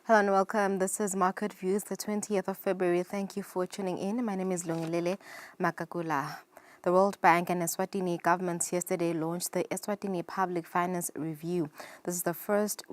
Hello and welcome. This is Market Views, the 20th of February. Thank you for tuning in. My name is Lungilele Makakula. The World Bank and Eswatini governments yesterday launched the Eswatini Public Finance Review. This is the first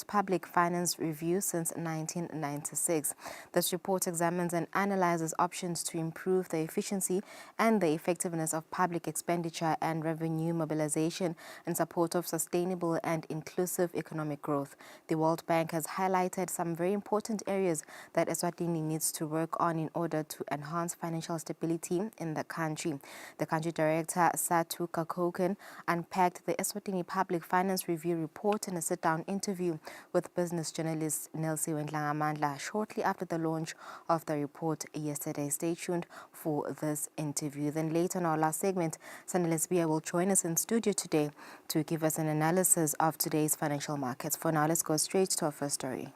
public finance review since 1996. This report examines and analyzes options to improve the efficiency and the effectiveness of public expenditure and revenue mobilization in support of sustainable and inclusive economic growth. The World Bank has highlighted some very important areas that Eswatini needs to work on in order to enhance financial stability in the country. The country director, Satu Kakoken, unpacked the Eswatini Public Finance Review report in a sit-down interview with business journalist Nelsie Wendlangamandla shortly after the launch of the report yesterday. Stay tuned for this interview. Then later in our last segment, Sandy Lesbia will join us in studio today to give us an analysis of today's financial markets. For now, let's go straight to our first story.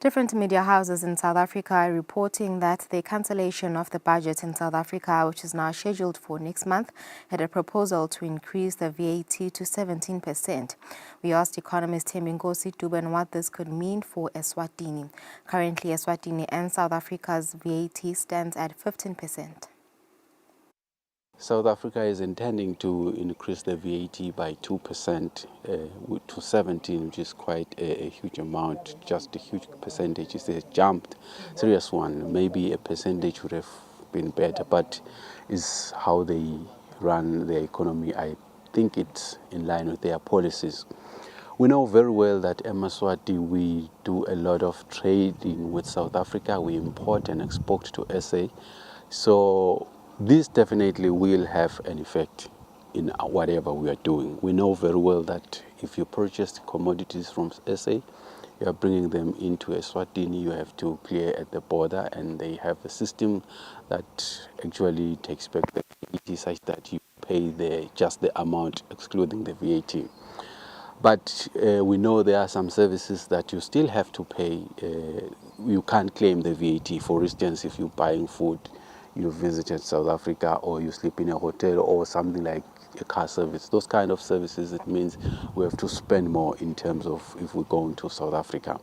Different media houses in South Africa are reporting that the cancellation of the budget in South Africa, which is now scheduled for next month, had a proposal to increase the VAT to 17%. We asked economist Thembinkosi Duban what this could mean for Eswatini. Currently, Eswatini and South Africa's VAT stands at 15%. South Africa is intending to increase the VAT by 2% to 17, which is quite a huge amount, just a huge percentage. It's a jumped, serious one. Maybe a percentage would have been better, but it's how they run their economy. I think it's in line with their policies. We know very well that Eswatini, we do a lot of trading with South Africa. We import and export to SA. So this definitely will have an effect in whatever we are doing. We know very well that if you purchase commodities from SA, you are bringing them into Eswatini, you have to clear at the border, and they have a system that actually takes back the VAT such that you pay just the amount excluding the VAT. But we know there are some services that you still have to pay. You can't claim the VAT. For instance, if you're buying food, you visited South Africa, or you sleep in a hotel, or something like a car service. Those kind of services, it means we have to spend more in terms of if we're going to South Africa.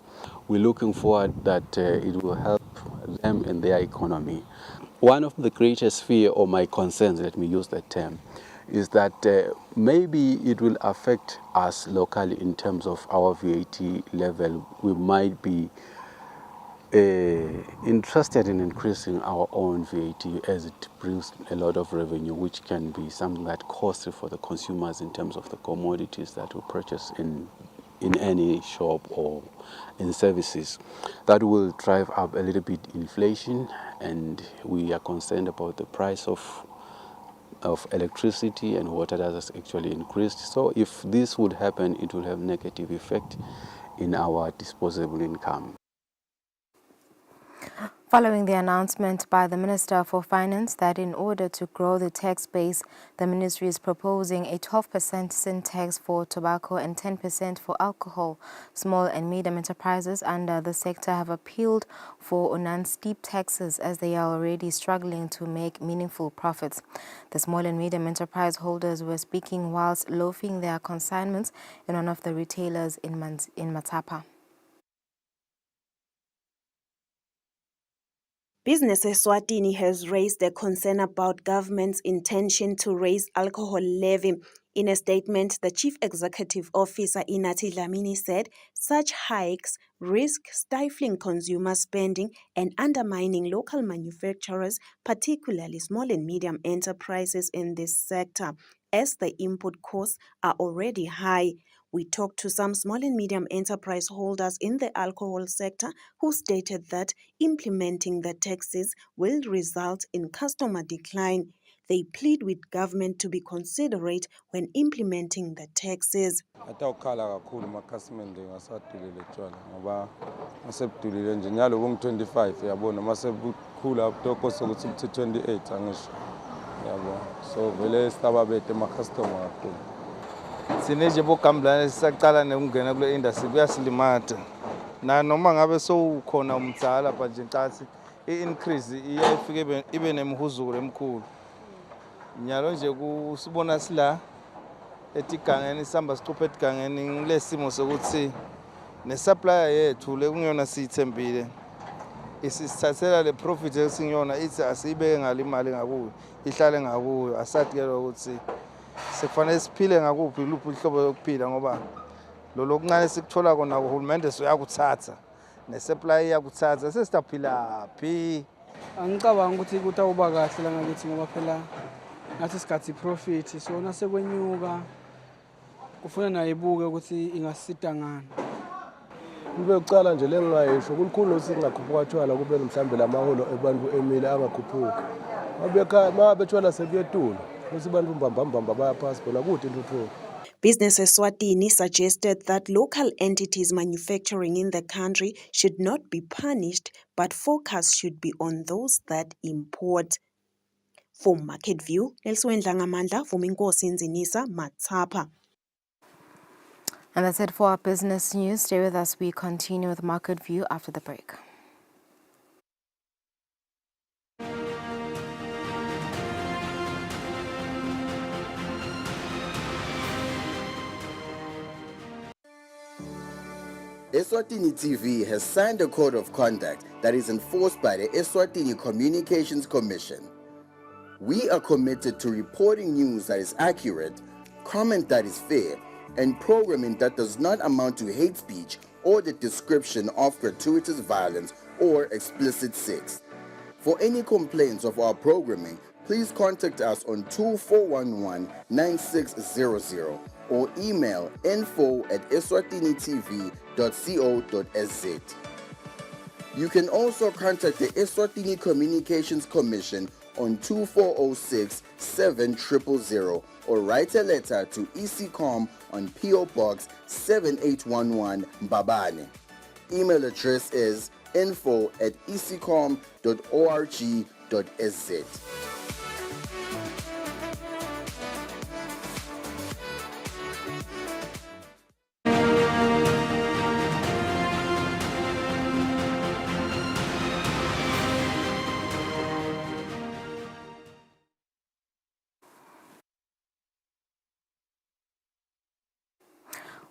We're looking forward that it will help them in their economy. One of the greatest fear, or my concerns, let me use that term, is that maybe it will affect us locally in terms of our VAT level. We might be interested in increasing our own VAT as it brings a lot of revenue, which can be something that costly for the consumers in terms of the commodities that we purchase in any shop or in services. That will drive up a little bit inflation, and we are concerned about the price of electricity and water that has actually increased. So if this would happen, it will have negative effect in our disposable income. Following the announcement by the Minister for Finance that in order to grow the tax base, the ministry is proposing a 12% sin tax for tobacco and 10% for alcohol. Small and medium enterprises under the sector have appealed for non-steep taxes as they are already struggling to make meaningful profits. The small and medium enterprise holders were speaking whilst loafing their consignments in one of the retailers in Matapa. Business Eswatini has raised a concern about government's intention to raise alcohol levy. In a statement, the Chief Executive Officer Inathi Dlamini said such hikes risk stifling consumer spending and undermining local manufacturers, particularly small and medium enterprises in this sector, as the input costs are already high. We talked to some small and medium enterprise holders in the alcohol sector who stated that implementing the taxes will result in customer decline. They plead with government to be considerate when implementing the taxes. Atawukhala kakhulu makhasimende ngasadulile tshwala ngoba masebudulile nje nyalo bongu-25 yabona masebukhula toko sokuthi 28 angisho yabo so vele stababete emacustomer kakhulu. Sineje bokamblana sisaqala nekungena kule industry kuyasilimata. Na noma ngabe sowukhona umdzala manje ncathi i-increase iyayifike ibe nemhuzulu emkhulu. Nyalo nje kusibona sila etigangeni sihamba sicupha etigangeni ngilesimo sokuthi nesupplier yethu lekungiyona siyithembile isisithathela le profit esingiyona ithi asiyibeke ngale imali ngakuyo ihlale ngakuyo asathi-ke ukuthi sekufanele siphile ngakuphi luphi uhlobo lokuphila ngoba lo kuncane sikuthola kona uhulumende uyakuthatha ne-supply iyakuthatha sesitaphila phi. Angicabanga ukuthi kutawuba kahle la ngakithi ngoba phela ngathi sikhathi profit sona sekwenyuka kufuna naye ibuke ukuthi ingasita ngani. Kube ucala nje lengingayisho kulikhulu ukuthi singakhuphuka tshwala kube mhlambe lamaholo ebantu emile angakhuphuki. Uma betshwala sekuyetula bese abantu mbambamba bayaphasi bona kude intuthuko. Business Eswatini suggested that local entities manufacturing in the country should not be punished, but focus should be on those that import. For Market View, Elswen Dlangamandla, Vuminkosi Nzinisa, Matsapa. And that's it for our business news. Stay with us. We continue with Market View after the break. Eswatini TV has signed a code of conduct that is enforced by the Eswatini Communications Commission. We are committed to reporting news that is accurate, comment that is fair, and programming that does not amount to hate speech or the description of gratuitous violence or explicit sex. For any complaints of our programming, please contact us on 2411-9600 or email info@eswatinitv.co.za. You can also contact the Eswatini Communications Commission on 2406-7000 or write a letter to ECCOM on PO Box 7811 Mbabane. Email address is info@ecom.org.sz.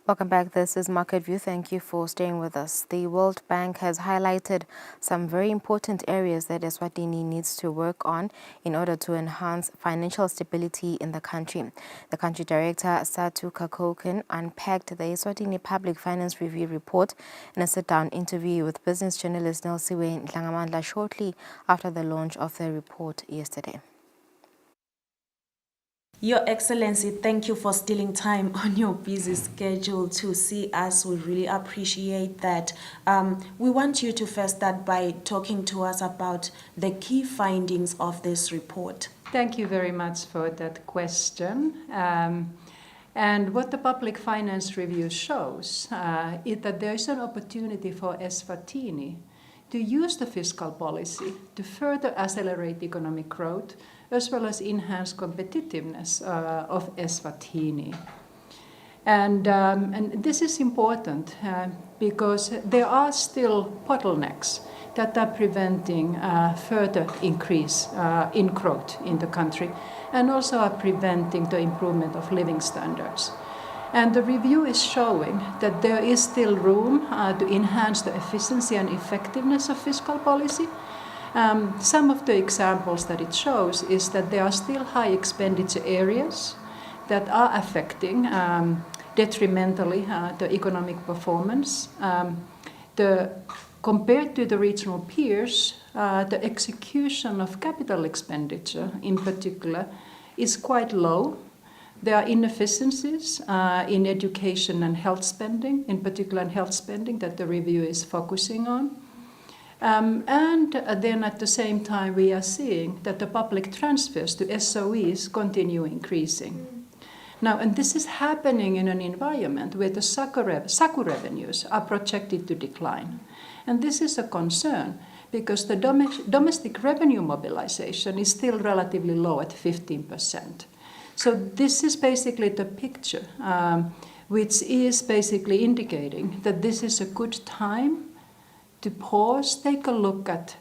Welcome back. This is Market View. Thank you for staying with us. The World Bank has highlighted some very important areas that Eswatini needs to work on in order to enhance financial stability in the country. The country director, Satu Kakoken, unpacked the Eswatini Public Finance Review report in a sit-down interview with business journalist Nelsiwe Dlangamandla shortly after the launch of the report yesterday. Your Excellency, thank you for stealing time on your busy schedule to see us. We really appreciate that. We want you to first start by talking to us about the key findings of this report. Thank you very much for that question. And what the Public Finance Review shows is that there is an opportunity for Eswatini to use the fiscal policy to further accelerate economic growth as well as enhance competitiveness of Eswatini. And this is important because there are still bottlenecks that are preventing further increase in growth in the country and also are preventing the improvement of living standards. And the review is showing that there is still room to enhance the efficiency and effectiveness of fiscal policy. Some of the examples that it shows is that there are still high expenditure areas that are affecting detrimentally the economic performance. Compared to the regional peers, the execution of capital expenditure in particular is quite low. There are inefficiencies in education and health spending, in particular in health spending that the review is focusing on. And then at the same time, we are seeing that the public transfers to SOEs continue increasing. Now, and this is happening in an environment where the SACU revenues are projected to decline. And this is a concern because the domestic revenue mobilization is still relatively low at 15%. So this is basically the picture, which is basically indicating that this is a good time to pause, take a look at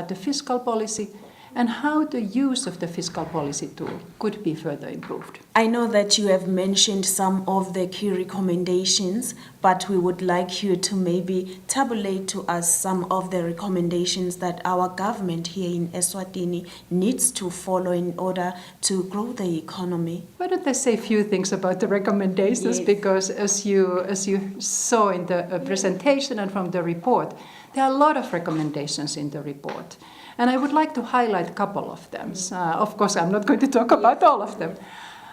the fiscal policy and how the use of the fiscal policy tool could be further improved. I know that you have mentioned some of the key recommendations, but we would like you to maybe tabulate to us some of the recommendations that our government here in Eswatini needs to follow in order to grow the economy. Why don't I say a few things about the recommendations? Yes. Because as you saw in the presentation and from the report, there are a lot of recommendations in the report. And I would like to highlight a couple of them. Of course, I'm not going to talk about all of them.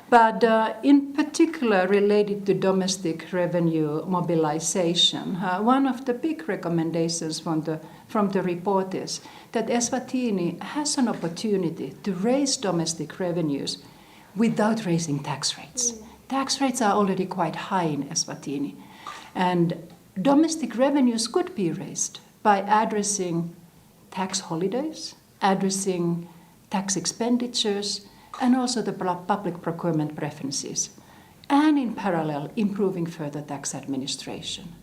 But in particular, related to domestic revenue mobilization, one of the big recommendations from the report is that Eswatini has an opportunity to raise domestic revenues without raising tax rates. Tax rates are already quite high in Eswatini. And domestic revenues could be raised by addressing tax holidays, addressing tax expenditures, and also the public procurement preferences, and in parallel, improving further tax administration.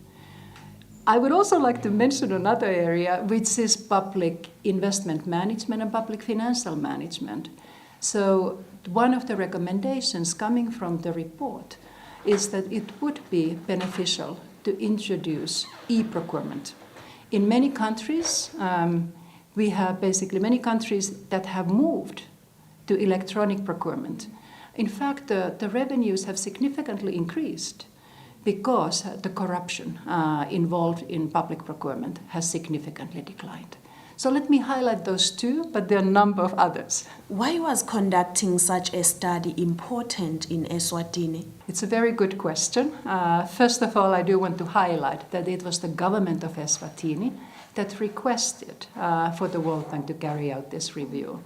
I would also like to mention another area, which is public investment management and public financial management. So one of the recommendations coming from the report is that it would be beneficial to introduce e-procurement. In many countries, we have basically many countries that have moved to electronic procurement. In fact, the revenues have significantly increased because the corruption involved in public procurement has significantly declined. So let me highlight those two, but there are a number of others. Why was conducting such a study important in Eswatini? It's a very good question. First of all, I do want to highlight that it was the government of Eswatini that requested for the World Bank to carry out this review.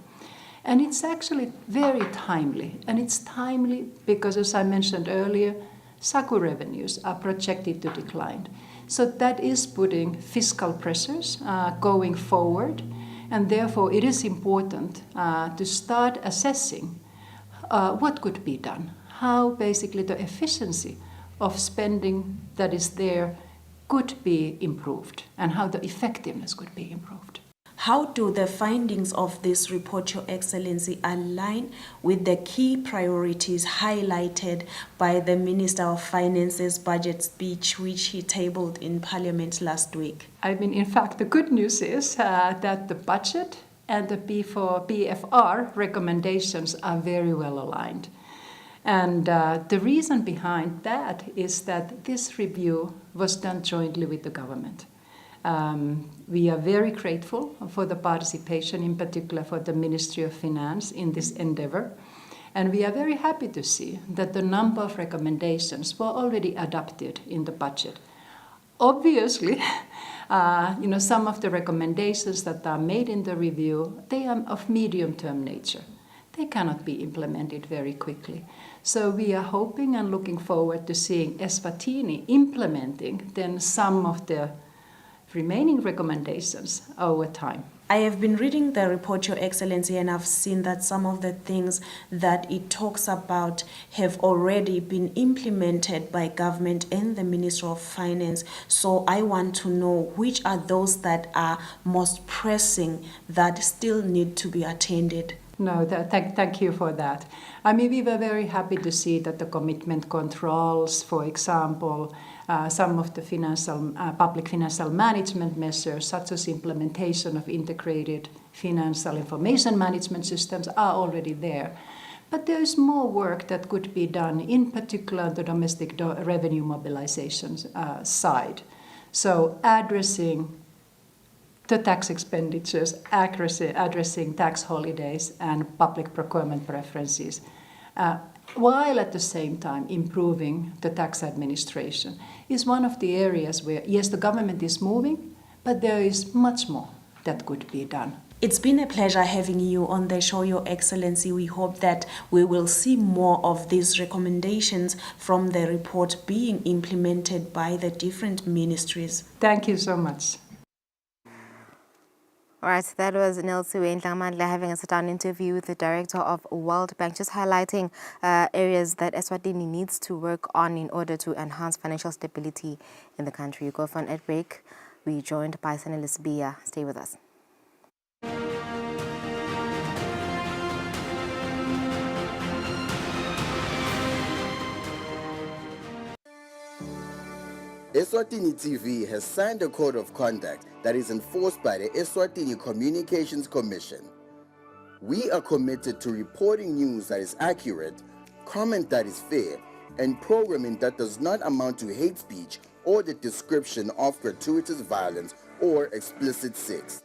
And it's actually very timely. And it's timely because, as I mentioned earlier, SACU revenues are projected to decline. So that is putting fiscal pressures going forward. And therefore, it is important to start assessing what could be done, how basically the efficiency of spending that is there could be improved, and how the effectiveness could be improved. How do the findings of this report, Your Excellency, align with the key priorities highlighted by the Minister of Finance's budget speech, which he tabled in Parliament last week? I mean, in fact, the good news is that the budget and the PFR recommendations are very well aligned. And the reason behind that is that this review was done jointly with the government. We are very grateful for the participation, in particular for the Ministry of Finance in this endeavor. And we are very happy to see that the number of recommendations were already adopted in the budget. Obviously, some of the recommendations that are made in the review, they are of medium-term nature. They cannot be implemented very quickly. So we are hoping and looking forward to seeing Eswatini implementing then some of the remaining recommendations over time. I have been reading the report, Your Excellency, and I've seen that some of the things that it talks about have already been implemented by government and the Minister of Finance. So I want to know which are those that are most pressing that still need to be attended. No, thank you for that. I mean, we were very happy to see that the commitment controls, for example, some of the public financial management measures, such as implementation of integrated financial information management systems, are already there. But there is more work that could be done, in particular on the domestic revenue mobilization side. So addressing the tax expenditures, addressing tax holidays and public procurement preferences, while at the same time improving the tax administration, is one of the areas where, yes, the government is moving, but there is much more that could be done. It's been a pleasure having you on the show, Your Excellency. We hope that we will see more of these recommendations from the report being implemented by the different ministries. Thank you so much. All right, that was Nelsiwe Ndlamandla having a sit-down interview with the director of World Bank, just highlighting areas that Eswatini needs to work on in order to enhance financial stability in the country. You go for an ad break. We're joined by Senelis Bia. Stay with us. Eswatini TV has signed a code of conduct that is enforced by the Eswatini Communications Commission. We are committed to reporting news that is accurate, comment that is fair, and programming that does not amount to hate speech or the description of gratuitous violence or explicit sex.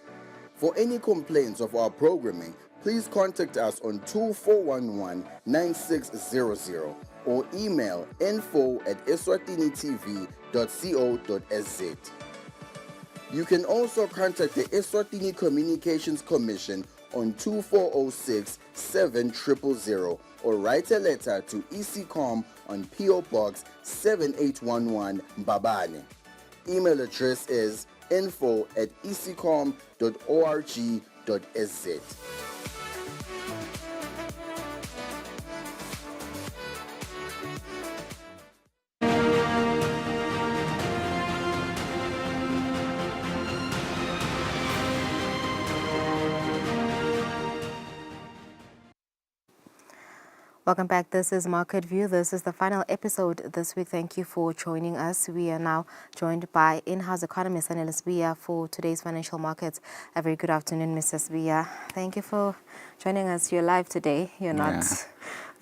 For any complaints of our programming, please contact us on 2411-9600 or email info@eswatinitv.co.sz. You can also contact the Eswatini Communications Commission on 2406-7000 or write a letter to ECCOM on PO Box 7811 Mbabane. Email address is info@ecom.org.sz. Welcome back. This is Market View. This is the final episode this week. Thank you for joining us. We are now joined by in-house economist Senelis Bia for today's financial markets. A very good afternoon, Mrs. Bia. Thank you for joining us. You're live today. You're not.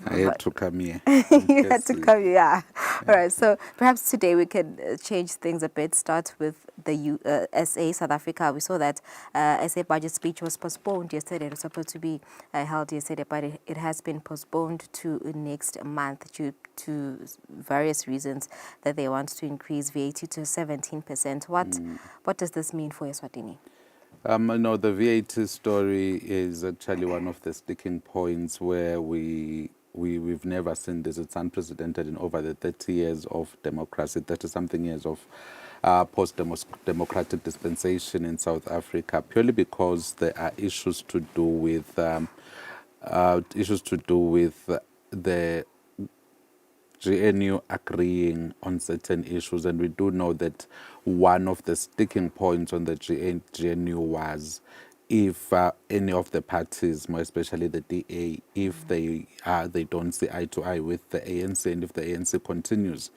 I had to come here. You had to come, yeah. All right, so perhaps today we can change things a bit. Start with the SA, South Africa. We saw that SA budget speech was postponed yesterday. It was supposed to be held yesterday, but it has been postponed to next month due to various reasons that they want to increase VAT to 17%. What does this mean for Eswatini? No, the VAT story is actually one of the sticking points where we've never seen this. It's unprecedented in over the 30 years of democracy, 30-something years of post-democratic dispensation in South Africa, purely because there are issues to do with the GNU agreeing on certain issues, and we do know that one of the sticking points on the GNU was if any of the parties, more especially the DA, if they don't see eye to eye with the ANC, and if the ANC continues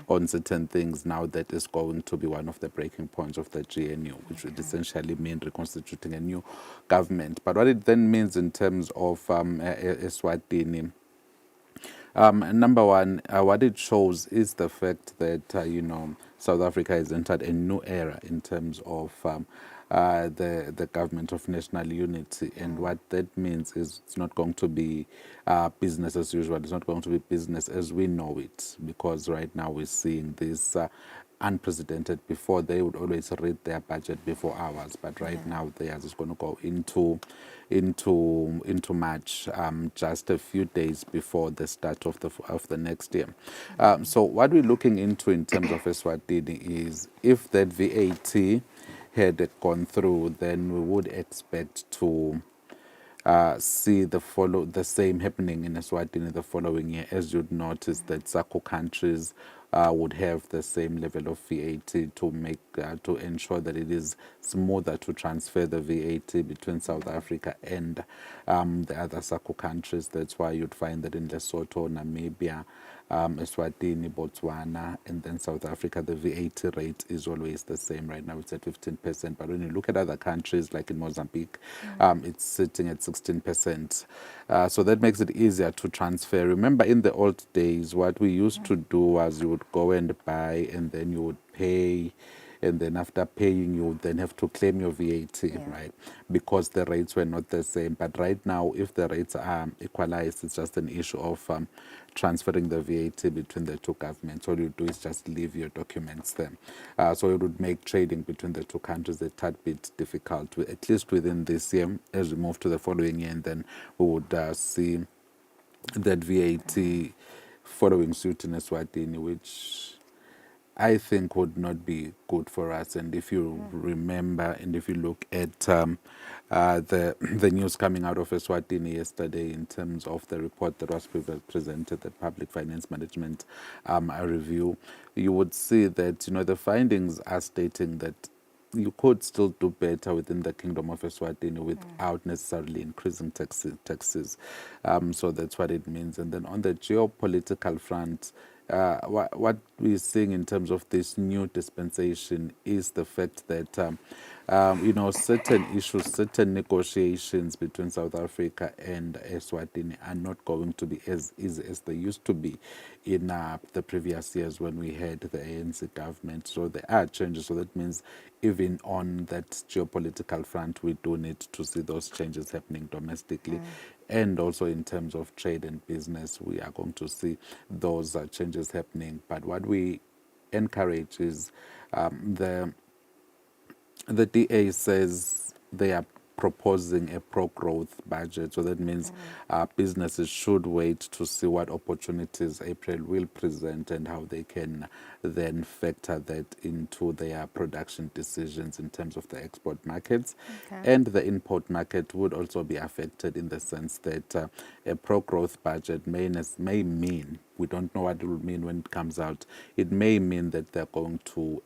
on certain things, now that is going to be one of the breaking points of the GNU, which would essentially mean reconstituting a new government. But what it then means in terms of Eswatini, number one, what it shows is the fact that, South Africa has entered a new era in terms of the government of national unity. And what that means is it's not going to be business as usual. It's not going to be business as we know it, because right now we're seeing this unprecedented. Before, they would always read their budget before ours, but right now theirs is going to go into March, just a few days before the start of the next year. So what we're looking into in terms of Eswatini is, if that VAT had gone through, then we would expect to see the same happening in Eswatini the following year. As you'd notice, that SACO countries would have the same level of VAT to make to ensure that it is smoother to transfer the VAT between South Africa and the other SACO countries. That's why you'd find that in Lesotho, Namibia, Eswatini, Botswana, and then South Africa, the VAT rate is always the same. Right now it's at 15%, but when you look at other countries like in Mozambique, it's sitting at 16%. So that makes it easier to transfer. Remember, in the old days, what we used to do was you would go and buy, and then you would pay, and then after paying, you would then have to claim your VAT, right? Because the rates were not the same. But right now, if the rates are equalized, it's just an issue of transferring the VAT between the two governments. All you do is just leave your documents there. So it would make trading between the two countries a tad bit difficult, at least within this year. As we move to the following year, and then we would see that VAT following suit in Eswatini, which I think would not be good for us. And if you remember, and if you look at the news coming out of Eswatini yesterday in terms of the report that was presented, the Public Finance Management Review, you would see that the findings are stating that you could still do better within the Kingdom of Eswatini without necessarily increasing taxes. So that's what it means. And then on the geopolitical front, what we're seeing in terms of this new dispensation is the fact that certain issues, certain negotiations between South Africa and Eswatini are not going to be as easy as they used to be in the previous years when we had the ANC government. So there are changes. So that means even on that geopolitical front, we do need to see those changes happening domestically. And also in terms of trade and business, we are going to see those changes happening. But what we encourage is the DA says they are proposing a pro-growth budget. So that means businesses should wait to see what opportunities April will present and how they can then factor that into their production decisions in terms of the export markets. And the import market would also be affected in the sense that a pro-growth budget may mean, we don't know what it will mean when it comes out, it may mean that they're going to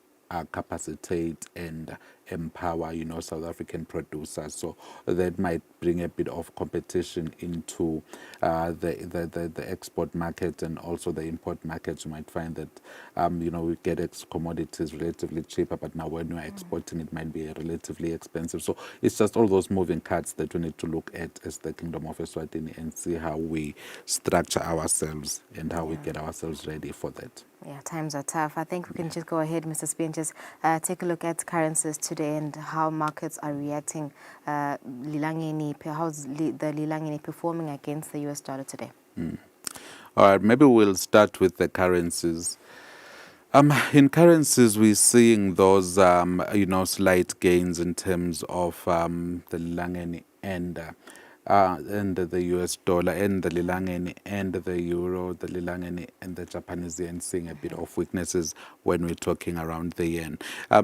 capacitate and empower, South African producers. So that might bring a bit of competition into the export market and also the import market. You might find that, we get commodities relatively cheaper, but now when you're exporting, it might be relatively expensive. So it's just all those moving parts that we need to look at as the Kingdom of Eswatini and see how we structure ourselves and how we get ourselves ready for that. Yeah, times are tough. I think we can just go ahead, Mr. Spear, and just take a look at currencies today and how markets are reacting. How's the Lilangeni performing against the US dollar today? All right, maybe we'll start with the currencies. In currencies, we're seeing those, slight gains in terms of the Lilangeni and the US dollar, and the Lilangeni and the euro, the Lilangeni and the Japanese yen, seeing a bit of weaknesses when we're talking around the yen.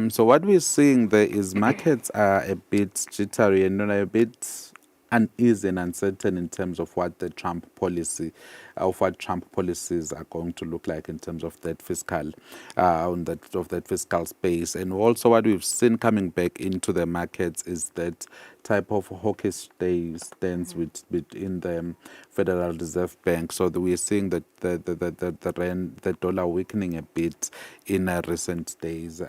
So what we're seeing there is markets are a bit jittery and a bit uneasy and uncertain in terms of what the Trump policies are going to look like in terms of that fiscal, that fiscal space. And also what we've seen coming back into the markets is that type of hawkish stance within the Federal Reserve Bank. So we're seeing that the dollar weakening a bit in recent days.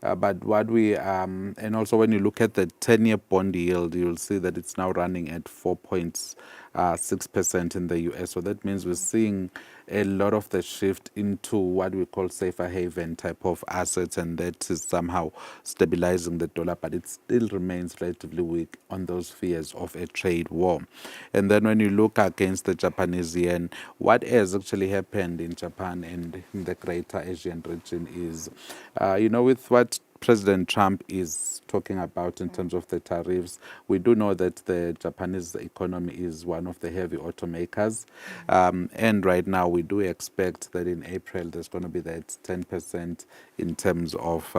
But what we, and also when you look at the 10-year bond yield, you'll see that it's now running at 4.6% in the US. So that means we're seeing a lot of the shift into what we call safer haven type of assets, and that is somehow stabilizing the dollar, but it still remains relatively weak on those fears of a trade war. And then when you look against the Japanese yen, what has actually happened in Japan and in the greater Asian region is, with what President Trump is talking about in terms of the tariffs, we do know that the Japanese economy is one of the heavy automakers. And right now we do expect that in April there's going to be that 10% in terms of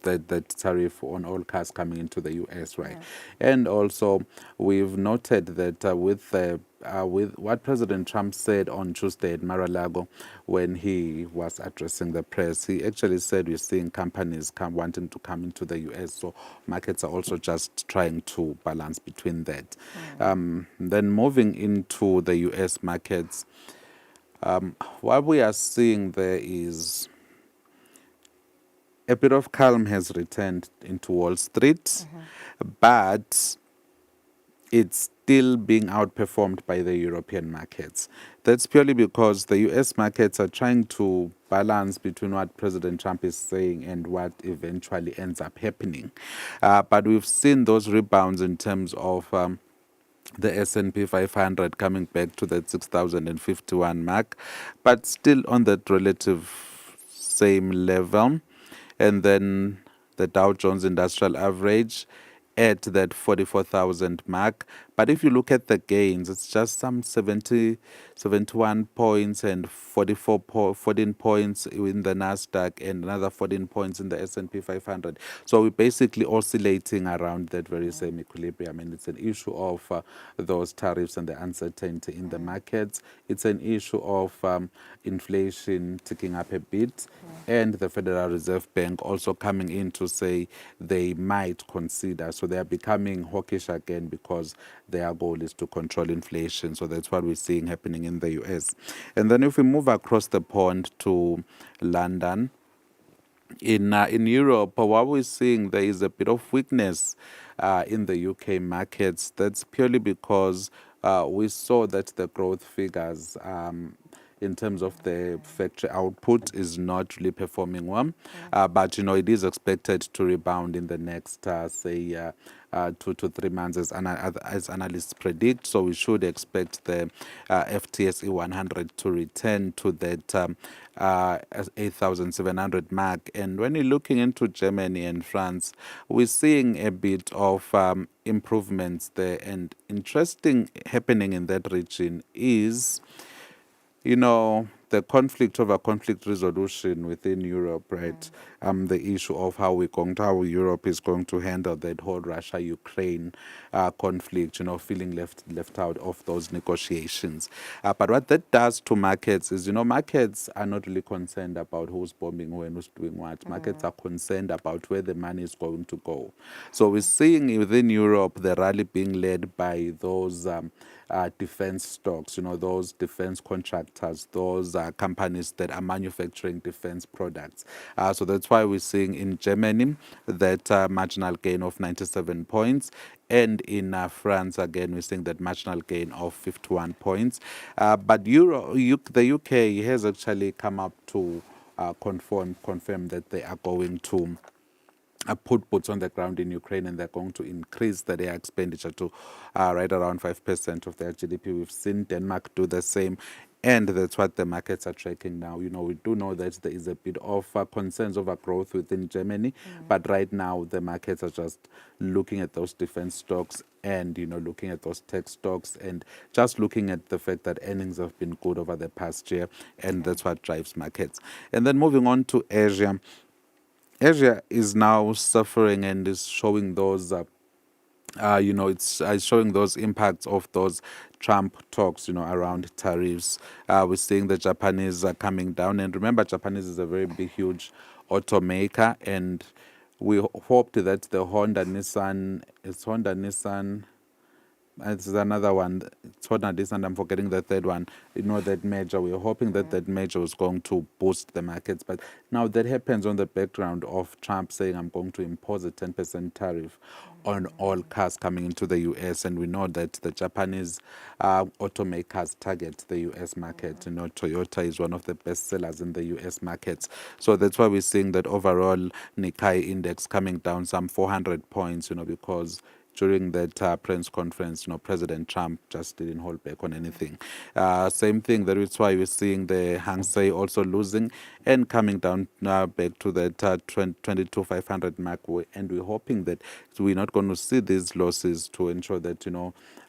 that tariff on all cars coming into the US, right? Yeah. And also, we've noted that with what President Trump said on Tuesday at Mar-a-Lago when he was addressing the press, he actually said we're seeing companies wanting to come into the US, so markets are also just trying to balance between that. Then moving into the US markets, what we are seeing there is a bit of calm has returned into Wall Street, but it's still being outperformed by the European markets. That's purely because the US markets are trying to balance between what President Trump is saying and what eventually ends up happening. But we've seen those rebounds in terms of the S&P 500 coming back to that 6,051 mark, but still on that relative same level. And then the Dow Jones Industrial Average at that 44,000 mark, But if you look at the gains, it's just some 71 points and 14 points in the Nasdaq and another 14 points in the S&P 500. So we're basically oscillating around that very same equilibrium, and it's an issue of those tariffs and the uncertainty in the markets. It's an issue of inflation ticking up a bit, and the Federal Reserve Bank also coming in to say they might consider. So they are becoming hawkish again because their goal is to control inflation. So that's what we're seeing happening in the US. And then if we move across the pond to London, in Europe, what we're seeing, there is a bit of weakness in the UK markets. That's purely because we saw that the growth figures in terms of the factory output is not really performing well. But, it is expected to rebound in the next, 2 to 3 months as analysts predict. So we should expect the FTSE 100 to return to that 8,700 mark. And when you're looking into Germany and France, we're seeing a bit of improvements there. And interesting happening in that region is, the conflict over conflict resolution within Europe, right? The issue of how Europe is going to handle that whole Russia-Ukraine conflict, feeling left out of those negotiations. But what that does to markets is, markets are not really concerned about who's bombing who and who's doing what. Markets are concerned about where the money is going to go. So we're seeing within Europe the rally being led by those defense stocks, those defense contractors, those companies that are manufacturing defense products. So that's why we're seeing in Germany that marginal gain of 97 points. And in France, again, we're seeing that marginal gain of 51 points. But the UK has actually come up to confirm that they are going to put boots on the ground in Ukraine, and they're going to increase their expenditure to right around 5% of their GDP. We've seen Denmark do the same, and that's what the markets are tracking now. We do know that there is a bit of concerns over growth within Germany, but right now the markets are just looking at those defense stocks and, looking at those tech stocks and just looking at the fact that earnings have been good over the past year, and that's what drives markets. And then moving on to Asia. Asia is now suffering and is showing those, it's showing those impacts of those Trump talks, around tariffs. We're seeing the Japanese are coming down. And remember, Japanese is a very big, huge automaker. And we hoped that the Honda-Nissan, it's another one. It's Honda this, and I'm forgetting the third one. That merger. We were hoping that that merger was going to boost the markets. But now that happens on the background of Trump saying, I'm going to impose a 10% tariff on all cars coming into the U.S. And we know that the Japanese automakers target the U.S. market. Toyota is one of the best sellers in the U.S. markets. So that's why we're seeing that overall Nikkei index coming down some 400 points, because during that press conference, President Trump just didn't hold back on anything. Same thing, that is why we're seeing the Hang Seng also losing and coming down back to that 22,500 mark. And we're hoping that we're not going to see these losses to ensure that,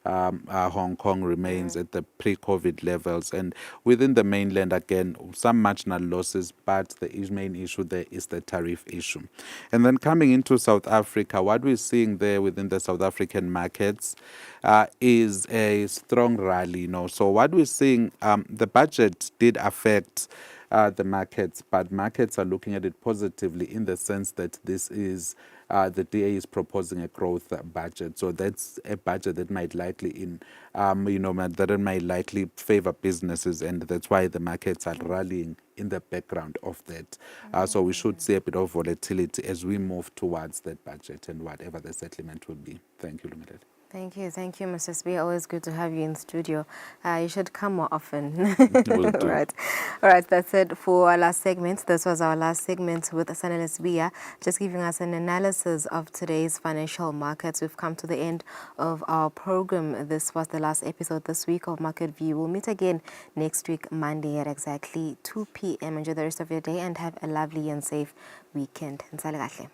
Hong Kong remains at the pre-COVID levels. And within the mainland, again, some marginal losses, but the main issue there is the tariff issue. And then coming into South Africa, what we're seeing there within the South African markets is a strong rally. So what we're seeing, the budget did affect the markets, but markets are looking at it positively in the sense that this is the DA is proposing a growth budget. So that's a budget that might likely might likely favor businesses, and that's why the markets are rallying in the background of that. So we should see a bit of volatility as we move towards that budget and whatever the settlement will be. Thank you, Lumelele. Thank you, Mr. Sbi. Always good to have you in studio. You should come more often. Will do. All right, that's it for our last segment. This was our last segment with Sanele Sbi, just giving us an analysis of today's financial markets. We've come to the end of our program. This was the last episode this week of Market View. We'll meet again next week, Monday at exactly 2 p.m. Enjoy the rest of your day and have a lovely and safe weekend. Nsale kahle.